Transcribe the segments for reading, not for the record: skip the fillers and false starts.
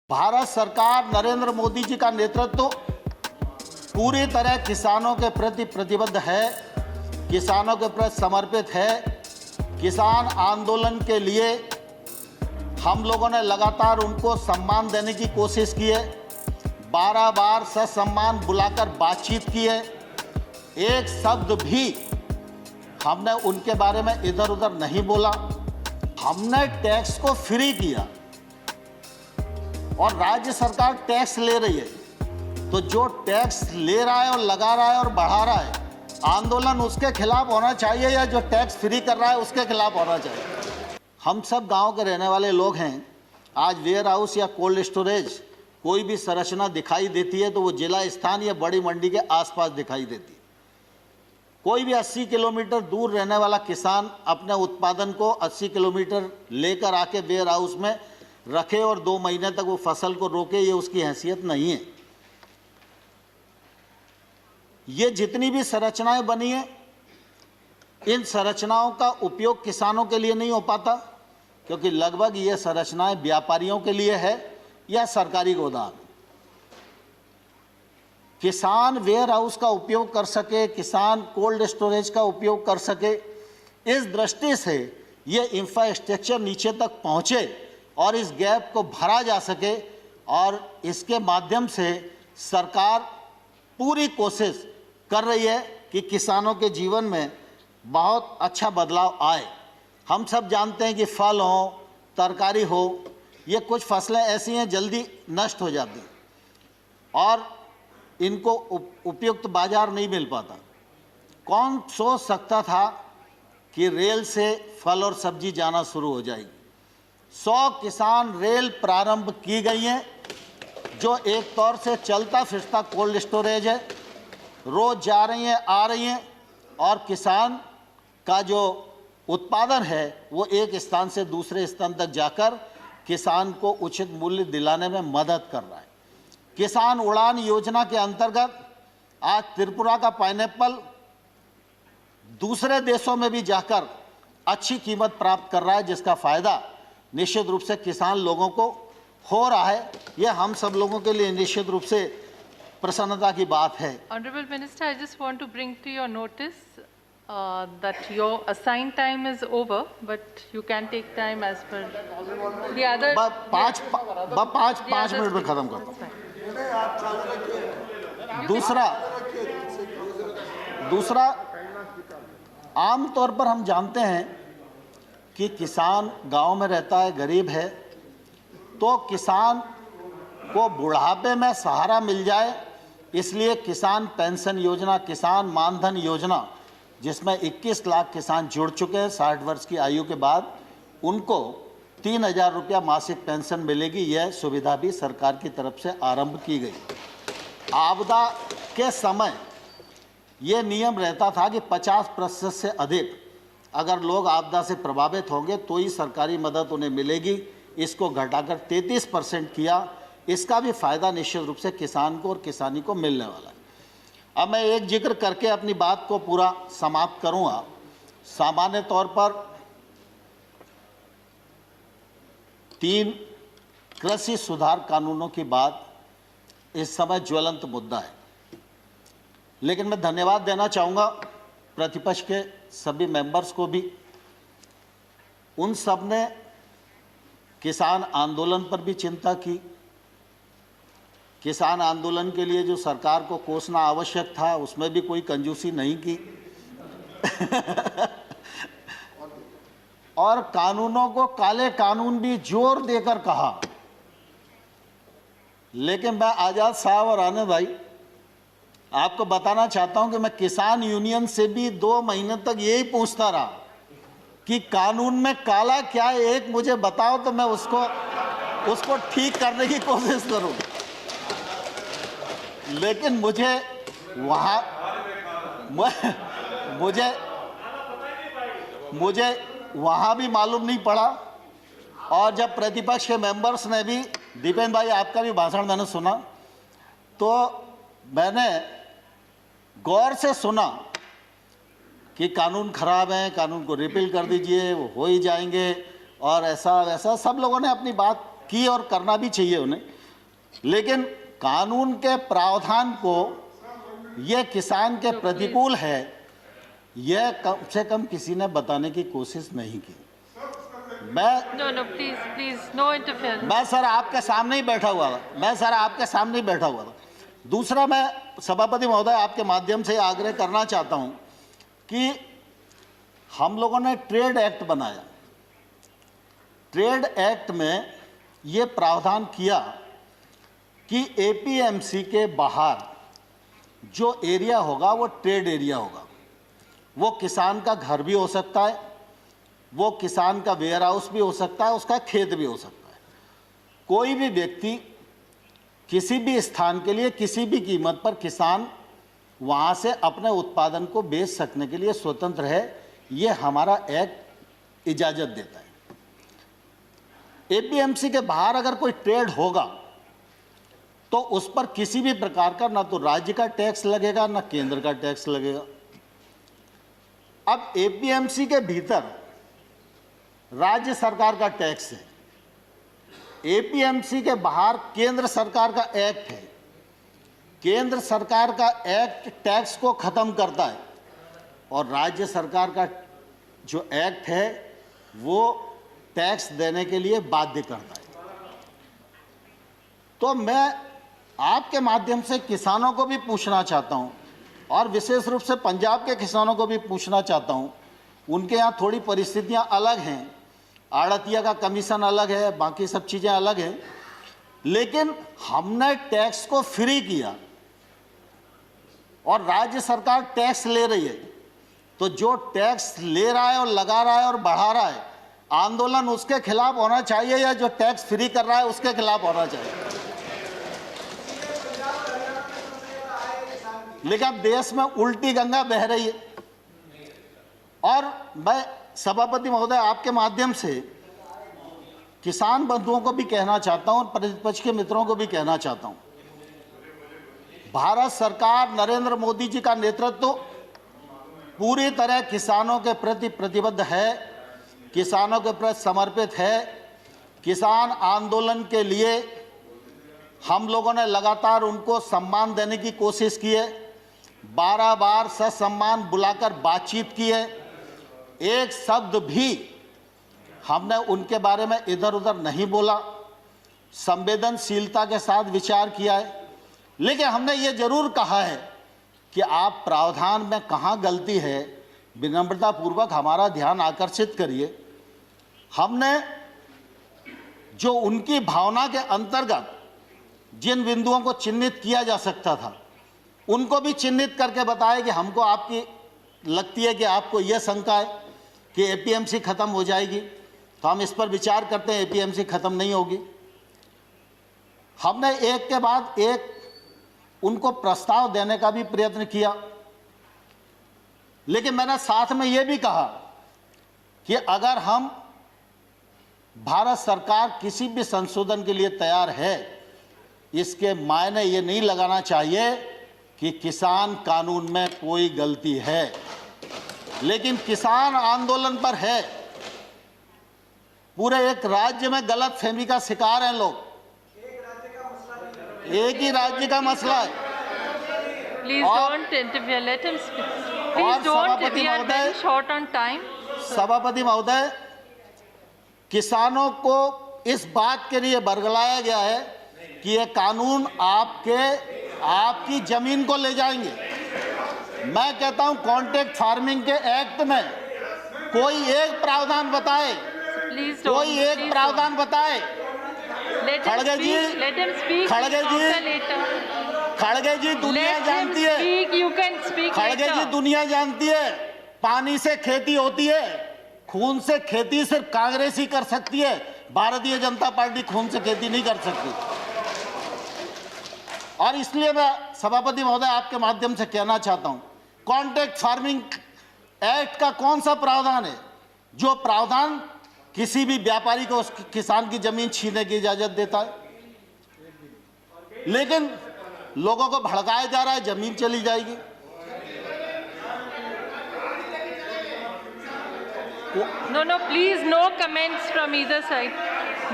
भारत सरकार नरेंद्र मोदी जी का नेतृत्व पूरी तरह किसानों के प्रति प्रतिबद्ध है, किसानों के प्रति समर्पित है। किसान आंदोलन के लिए हम लोगों ने लगातार उनको सम्मान देने की कोशिश की है, 12 बार ससम्मान बुलाकर बातचीत की है। एक शब्द भी हमने उनके बारे में इधर उधर नहीं बोला। हमने टैक्स को फ्री किया और राज्य सरकार टैक्स ले रही है, तो जो टैक्स ले रहा है और लगा रहा है और बढ़ा रहा है, आंदोलन उसके खिलाफ होना चाहिए या जो टैक्स फ्री कर रहा है उसके खिलाफ होना चाहिए। हम सब गांव के रहने वाले लोग हैं। आज वेयर हाउस या कोल्ड स्टोरेज कोई भी संरचना दिखाई देती है तो वो जिला स्थान या बड़ी मंडी के आसपास दिखाई देती है। कोई भी 80 किलोमीटर दूर रहने वाला किसान अपने उत्पादन को 80 किलोमीटर लेकर आके वेयर हाउस में रखे और 2 महीने तक वो फसल को रोके, ये उसकी हैसियत नहीं है। ये जितनी भी संरचनाएं बनी हैं, इन संरचनाओं का उपयोग किसानों के लिए नहीं हो पाता, क्योंकि लगभग ये संरचनाएं व्यापारियों के लिए है या सरकारी गोदाम। किसान वेयर हाउस का उपयोग कर सके, किसान कोल्ड स्टोरेज का उपयोग कर सके, इस दृष्टि से ये इंफ्रास्ट्रक्चर नीचे तक पहुँचे और इस गैप को भरा जा सके, और इसके माध्यम से सरकार पूरी कोशिश कर रही है कि किसानों के जीवन में बहुत अच्छा बदलाव आए। हम सब जानते हैं कि फल हो, तरकारी हो, ये कुछ फसलें ऐसी हैं जल्दी नष्ट हो जाती हैं और इनको उपयुक्त बाजार नहीं मिल पाता। कौन सोच सकता था कि रेल से फल और सब्जी जाना शुरू हो जाएगी। 100 किसान रेल प्रारंभ की गई हैं, जो एक तौर से चलता फिरता कोल्ड स्टोरेज है। रोज जा रही हैं, आ रही हैं, और किसान का जो उत्पादन है वो एक स्थान से दूसरे स्थान तक जाकर किसान को उचित मूल्य दिलाने में मदद कर रहा है। किसान उड़ान योजना के अंतर्गत आज त्रिपुरा का पाइनएप्पल दूसरे देशों में भी जाकर अच्छी कीमत प्राप्त कर रहा है, जिसका फायदा निश्चित रूप से किसान लोगों को हो रहा है। यह हम सब लोगों के लिए निश्चित रूप से प्रसन्नता की बात है। Honorable Minister, I just want to bring to your notice that your assigned time is over, but you can take time as per the other. पाँच मिनट में खत्म करता हूँ। दूसरा आम तौर पर हम जानते हैं कि किसान गांव में रहता है, गरीब है, तो किसान को बुढ़ापे में सहारा मिल जाए, इसलिए किसान पेंशन योजना, किसान मानधन योजना, जिसमें 21 लाख किसान जुड़ चुके हैं 60 वर्ष की आयु के बाद, उनको 3000 रुपया मासिक पेंशन मिलेगी। यह सुविधा भी सरकार की तरफ से आरंभ की गई। आपदा के समय ये नियम रहता था कि 50% से अधिक अगर लोग आपदा से प्रभावित होंगे तो ही सरकारी मदद उन्हें मिलेगी। इसको घटाकर 33% किया। इसका भी फायदा निश्चित रूप से किसान को और किसानी को मिलने वाला है। अब मैं एक जिक्र करके अपनी बात को पूरा समाप्त करूंगा। सामान्य तौर पर 3 कृषि सुधार कानूनों की बात इस समय ज्वलंत मुद्दा है, लेकिन मैं धन्यवाद देना चाहूँगा प्रतिपक्ष के सभी मेंबर्स को भी। उन सब ने किसान आंदोलन पर भी चिंता की। किसान आंदोलन के लिए जो सरकार को कोसना आवश्यक था उसमें भी कोई कंजूसी नहीं की और कानूनों को काले कानून भी जोर देकर कहा। लेकिन मैं आज़ाद साहब और आनंद भाई आपको बताना चाहता हूं कि मैं किसान यूनियन से भी 2 महीने तक यही पूछता रहा कि कानून में काला क्या है, एक मुझे बताओ तो मैं उसको ठीक करने की कोशिश करूं। लेकिन मुझे वहाँ भी मालूम नहीं पड़ा। और जब प्रतिपक्ष के मेंबर्स ने भी, दीपेंद्र भाई आपका भी भाषण मैंने सुना, तो मैंने गौर से सुना कि कानून खराब है, कानून को रिपील कर दीजिए, वो हो ही जाएंगे, और ऐसा वैसा सब लोगों ने अपनी बात की और करना भी चाहिए उन्हें। लेकिन कानून के प्रावधान को ये किसान के प्रतिकूल है, यह कम से कम किसी ने बताने की कोशिश नहीं की। No, please, no interference. मैं सर आपके सामने ही बैठा हुआ था। दूसरा, मैं सभापति महोदय आपके माध्यम से आग्रह करना चाहता हूं कि हम लोगों ने ट्रेड एक्ट बनाया। ट्रेड एक्ट में ये प्रावधान किया कि एपीएमसी के बाहर जो एरिया होगा वो ट्रेड एरिया होगा। वो किसान का घर भी हो सकता है, वो किसान का वेयर हाउस भी हो सकता है, उसका खेत भी हो सकता है। कोई भी व्यक्ति किसी भी स्थान के लिए किसी भी कीमत पर किसान वहाँ से अपने उत्पादन को बेच सकने के लिए स्वतंत्र है। ये हमारा एक्ट इजाज़त देता है। एपीएमसी के बाहर अगर कोई ट्रेड होगा तो उस पर किसी भी प्रकार का ना तो राज्य का टैक्स लगेगा ना केंद्र का टैक्स लगेगा। अब एपीएमसी के भीतर राज्य सरकार का टैक्स है, एपीएमसी के बाहर केंद्र सरकार का एक्ट है। केंद्र सरकार का एक्ट टैक्स को खत्म करता है और राज्य सरकार का जो एक्ट है वो टैक्स देने के लिए बाध्य करता है। तो मैं आपके माध्यम से किसानों को भी पूछना चाहता हूं और विशेष रूप से पंजाब के किसानों को भी पूछना चाहता हूं। उनके यहाँ थोड़ी परिस्थितियां अलग हैं, आड़तिया का कमीशन अलग है, बाकी सब चीज़ें अलग हैं, लेकिन हमने टैक्स को फ्री किया और राज्य सरकार टैक्स ले रही है। तो जो टैक्स ले रहा है और लगा रहा है और बढ़ा रहा है, आंदोलन उसके खिलाफ होना चाहिए या जो टैक्स फ्री कर रहा है उसके खिलाफ होना चाहिए। लेकिन अब देश में उल्टी गंगा बह रही है और मैं सभापति महोदय आपके माध्यम से किसान बंधुओं को भी कहना चाहता हूं और प्रतिपक्ष के मित्रों को भी कहना चाहता हूं, भारत सरकार नरेंद्र मोदी जी का नेतृत्व पूरी तरह किसानों के प्रति प्रतिबद्ध है, किसानों के प्रति समर्पित है। किसान आंदोलन के लिए हम लोगों ने लगातार उनको सम्मान देने की कोशिश की है, 12 बार ससम्मान बुलाकर बातचीत की है। एक शब्द भी हमने उनके बारे में इधर उधर नहीं बोला, संवेदनशीलता के साथ विचार किया है। लेकिन हमने ये जरूर कहा है कि आप प्रावधान में कहाँ गलती है विनम्रतापूर्वक हमारा ध्यान आकर्षित करिए। हमने जो उनकी भावना के अंतर्गत जिन बिंदुओं को चिन्हित किया जा सकता था उनको भी चिन्हित करके बताया कि हमको आपकी लगती है कि आपको यह शंका है कि एपीएमसी खत्म हो जाएगी, तो हम इस पर विचार करते हैं। एपीएमसी खत्म नहीं होगी। हमने एक के बाद एक उनको प्रस्ताव देने का भी प्रयत्न किया, लेकिन मैंने साथ में यह भी कहा कि अगर हम भारत सरकार किसी भी संशोधन के लिए तैयार है, इसके मायने ये नहीं लगाना चाहिए कि किसान कानून में कोई गलती है, लेकिन किसान आंदोलन पर है। पूरे एक राज्य में गलत फहमी का शिकार हैं लोग। एक ही राज्य का मसला है। Please don't interfere. Let him speak. Please don't. We are very short on time. सभापति महोदय, किसानों को इस बात के लिए बरगलाया गया है कि ये कानून आपकी जमीन को ले जाएंगे। मैं कहता हूं कॉन्ट्रैक्ट फार्मिंग के एक्ट में कोई एक प्रावधान बताए, कोई एक प्रावधान बताए। खड़गे जी, खड़गे जी दुनिया जानती है, खड़गे जी दुनिया जानती है, पानी से खेती होती है, खून से खेती सिर्फ कांग्रेस ही कर सकती है, भारतीय जनता पार्टी खून से खेती नहीं कर सकती। और इसलिए मैं सभापति महोदय आपके माध्यम से कहना चाहता हूं, कॉन्ट्रैक्ट फार्मिंग एक्ट का कौन सा प्रावधान है जो प्रावधान किसी भी व्यापारी को उस किसान की जमीन छीनने की इजाजत देता है? लेकिन लोगों को भड़काया जा रहा है, जमीन चली जाएगी। No, please, no comments from either side.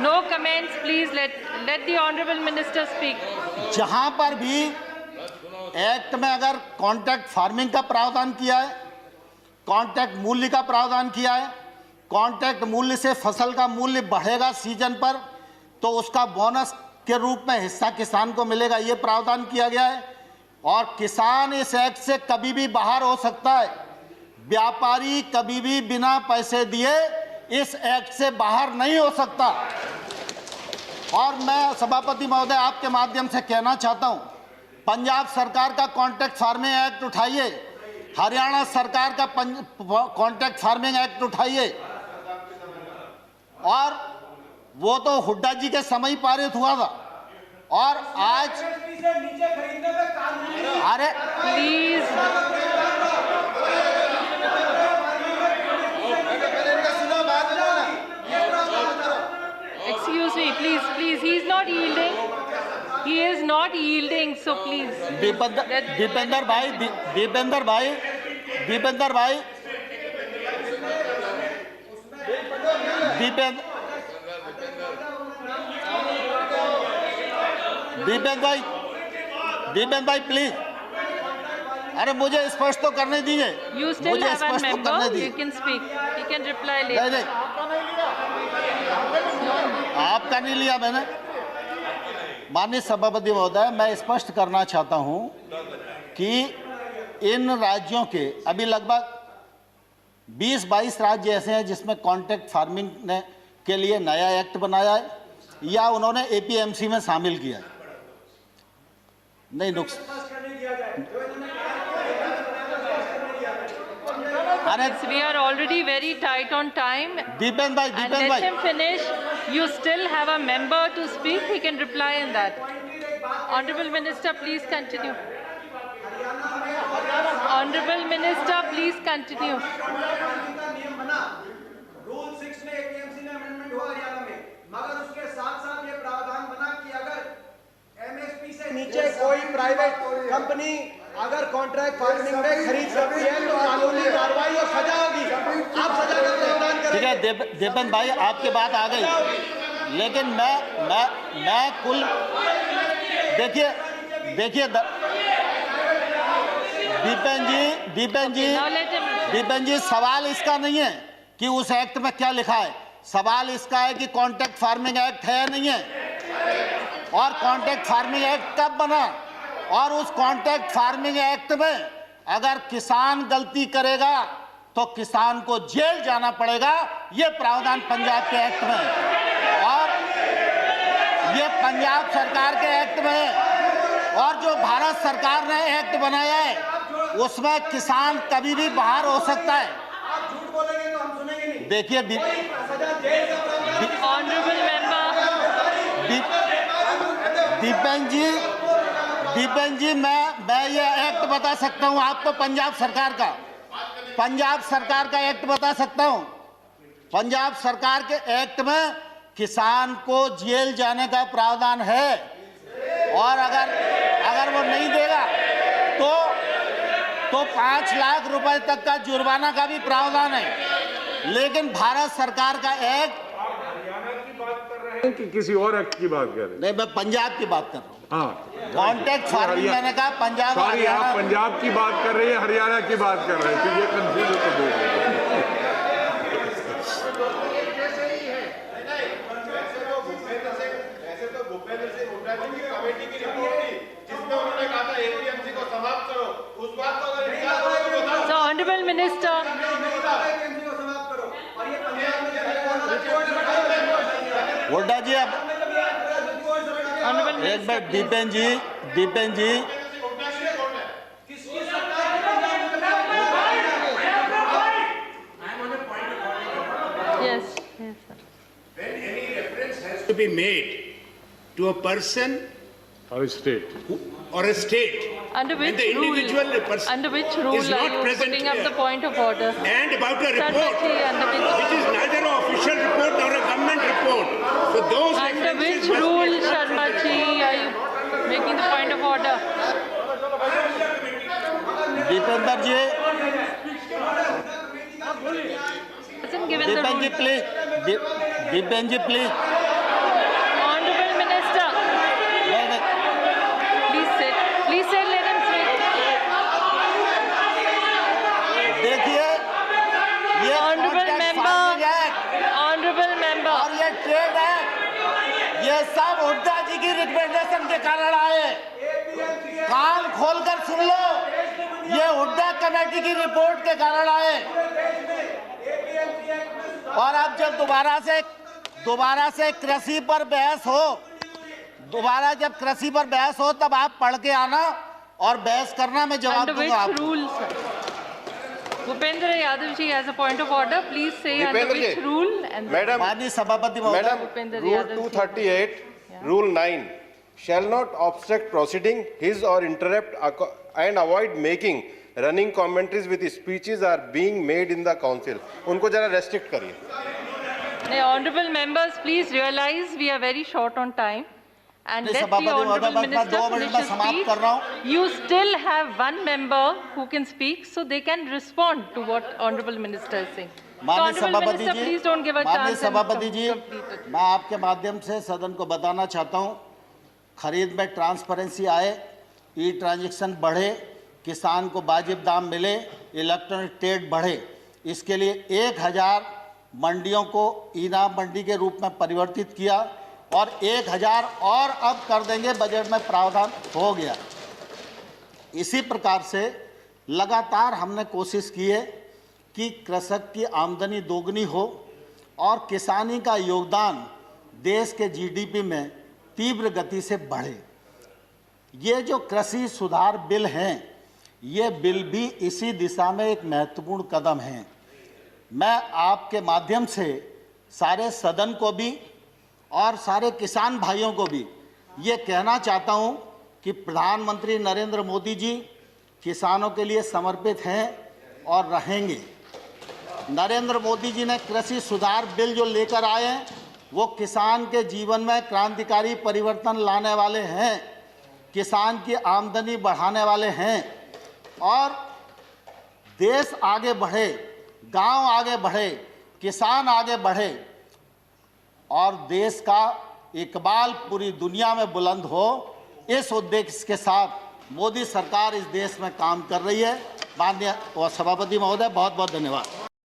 No comments, please. Let the honorable minister speak. जहां पर भी एक्ट में अगर कॉन्ट्रैक्ट फार्मिंग का प्रावधान किया है, कॉन्ट्रैक्ट मूल्य का प्रावधान किया है, कॉन्ट्रैक्ट मूल्य से फसल का मूल्य बढ़ेगा सीजन पर तो उसका बोनस के रूप में हिस्सा किसान को मिलेगा, ये प्रावधान किया गया है। और किसान इस एक्ट से कभी भी बाहर हो सकता है, व्यापारी कभी भी बिना पैसे दिए इस एक्ट से बाहर नहीं हो सकता। और मैं सभापति महोदय आपके माध्यम से कहना चाहता हूं, पंजाब सरकार का कॉन्ट्रैक्ट फार्मिंग एक्ट उठाइए, हरियाणा सरकार का कॉन्ट्रैक्ट फार्मिंग एक्ट उठाइए, और वो तो हुड्डा जी के समय ही पारित हुआ था। और आज अरे Please. Excuse me, please. He is not yielding. He is not yielding, so please. Dipendra भाई प्लीज, अरे मुझे स्पष्ट तो करने दीजिए। You still have a member. You can speak. You can reply later. नहीं, आपका नहीं लिया मैंने। माननीय सभापति महोदय, मैं स्पष्ट करना चाहता हूं कि इन राज्यों के अभी लगभग 20-22 राज्य ऐसे हैं जिसमें कॉन्ट्रैक्ट फार्मिंग ने के लिए नया एक्ट बनाया है या उन्होंने एपीएमसी में शामिल किया है। नहीं We are already very tight on time. Dipendra भाई And let him finish. You still have a member to speak. He can reply in that. Honorable Minister, please continue. Honorable Minister, please continue. Rule 6 में APMC में amendment हुआ हरियाणा में, मगर उसके साथ-साथ ये प्रावधान बना कि अगर एमएसपी से नीचे कोई प्राइवेट कंपनी अगर कॉन्ट्रैक्ट फार्मिंग में खरीद सकती है तो कानूनी कार्रवाई और सजा होगी। आप सजा का प्रावधान करेंगे। ठीक है दीपेंद्र भाई, आपकी बात आ गई, लेकिन मैं कुल देखिए दीपेंद्र जी सवाल इसका नहीं है कि उस एक्ट में क्या लिखा है, सवाल इसका है कि कॉन्ट्रैक्ट फार्मिंग एक्ट है या नहीं है, और कॉन्ट्रैक्ट फार्मिंग एक्ट कब बना, और उस कॉन्ट्रैक्ट फार्मिंग एक्ट में अगर किसान गलती करेगा तो किसान को जेल जाना पड़ेगा। ये प्रावधान पंजाब के एक्ट में है और ये पंजाब सरकार के एक्ट में है, और जो भारत सरकार ने एक्ट बनाया है उसमें किसान कभी भी बाहर हो सकता है। आप झूठ बोलेंगे तो हम सुनेंगे नहीं। देखिए दीपेंद्र जी मैं ये एक्ट बता सकता हूं आपको, पंजाब सरकार का एक्ट बता सकता हूं। पंजाब सरकार के एक्ट में किसान को जेल जाने का प्रावधान है, और अगर वो नहीं देगा तो 5 लाख रुपए तक का जुर्माना का भी प्रावधान है। लेकिन भारत सरकार का एक्ट, हरियाणा की बात कर रहे हैं कि किसी और एक्ट की बात कर रहे हैं? नहीं, मैं पंजाब की बात कर रहा हूँ। हाँ, कॉन्ट्रैक्ट फार्मिंग मैंने कहा पंजाब, सॉरी, आप पंजाब की बात कर रहे हैं, हरियाणा की बात कर रहे हैं, तो ये कंफ्यूज होकर बोल रहे हैं। So, Honorable Minister. हुड्डा जी, अब एक बार दीपेंद्र जी Yes, sir. When any reference has to be made to a person और state or a state, Under which and the individual rule? person Under which rule is are not you present putting up here, the point of order? and about a report Sarbaji, under which which? is neither an official report nor a government report, so those Under which references must rule, be- Sharma ji, are you making the point of order? Deependra ji Hasn't given the Deependra ji rule. Please, Deependra ji please. Hooda ji की recommendation के कारण आए। कान खोलकर सुन लो, ये Hooda committee की report के कारण आए। और अब जब दोबारा से कृषि पर बहस हो, जब कृषि पर बहस हो तब आप पढ़ के आना और बहस करना, मैं जवाब Under दूंगा which आपको। rule, sir? Bhupendra Yadav ji has a point of order. Please say under Bhupendra which ji. rule and Madam, माननीय सभापति महोदय, Bhupendra Rule Yadav ji. 238, Rule 9, shall not obstruct proceeding, his or interrupt and avoid making running commentaries with speeches are being made in the council. उनको जरा restrict करिए। Now, honorable members, please realize we are very short on time. And नहीं, let the सभापति महोदय, honorable बस मैं minister 2 minute finish में his समाप्त speech. कर रहा हूं। You still have one member who can speak, so they can respond to what honorable minister is saying. So, माननीय honorable सभापति minister, ji, please don't give a माननीय chance and सभापति जी, complete it. मैं आपके माध्यम से सदन को बताना चाहता हूं, खरीद में ट्रांसपेरेंसी आए, ई ट्रांजैक्शन बढ़े, किसान को वाजिब दाम मिले, इलेक्ट्रॉनिक ट्रेड बढ़े, इसके लिए 1000 मंडियों को इनाम मंडी के रूप में परिवर्तित किया और 1000 और अब कर देंगे, बजट में प्रावधान हो गया। इसी प्रकार से लगातार हमने कोशिश की है कि कृषक की आमदनी दोगुनी हो और किसानी का योगदान देश के जीडीपी में तीव्र गति से बढ़े। ये जो कृषि सुधार बिल हैं, ये बिल भी इसी दिशा में एक महत्वपूर्ण कदम है। मैं आपके माध्यम से सारे सदन को भी और सारे किसान भाइयों को भी ये कहना चाहता हूँ कि प्रधानमंत्री नरेंद्र मोदी जी किसानों के लिए समर्पित हैं और रहेंगे। नरेंद्र मोदी जी ने कृषि सुधार बिल जो लेकर आए हैं, वो किसान के जीवन में क्रांतिकारी परिवर्तन लाने वाले हैं, किसान की आमदनी बढ़ाने वाले हैं और देश आगे बढ़े, गांव आगे बढ़े, किसान आगे बढ़े और देश का इकबाल पूरी दुनिया में बुलंद हो, इस उद्देश्य के साथ मोदी सरकार इस देश में काम कर रही है। माननीय सभापति महोदय, बहुत बहुत धन्यवाद।